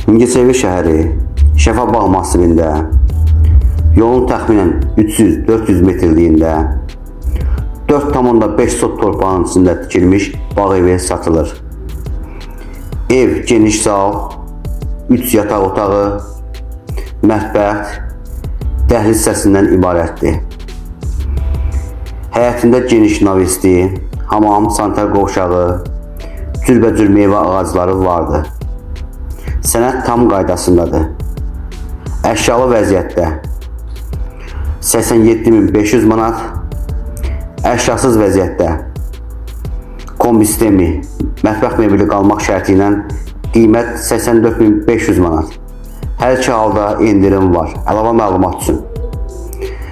Mingəçevir şəhəri Şəfabağ massivində, yolun təxminən 300-400 metrliyində 4,5 sot torpağın içində tikilmiş bağ evi satılır. Ev geniş zal, 3 yataq otağı, mətbəx, dəhliz hissəsindən ibarətdir. Həyətində geniş navesti, hamam, sanitar qovşağı, cürbəcür meyvə ağacları vardır. Sənəd tam qaydasındadır. Əşyalı vəziyyətdə 87.500 manat, əşyasız vəziyyətdə kombi sistemi, mətbəx mebeli qalmaq şərti ilə qiymət 84.500 manat. Hər iki halda indirim var. Əlavə məlumat üçün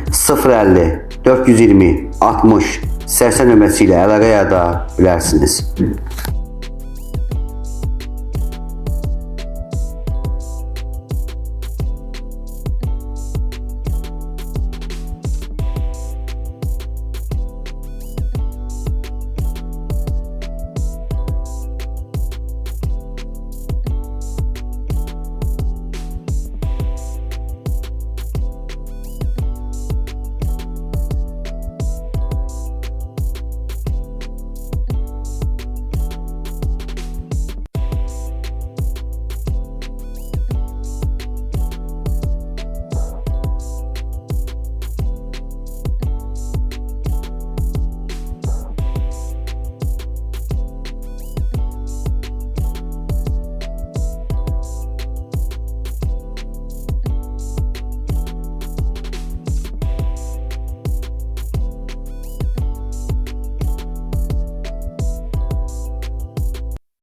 050 420 60 80 nömrəsi ilə əlaqə yarada bilərsiniz.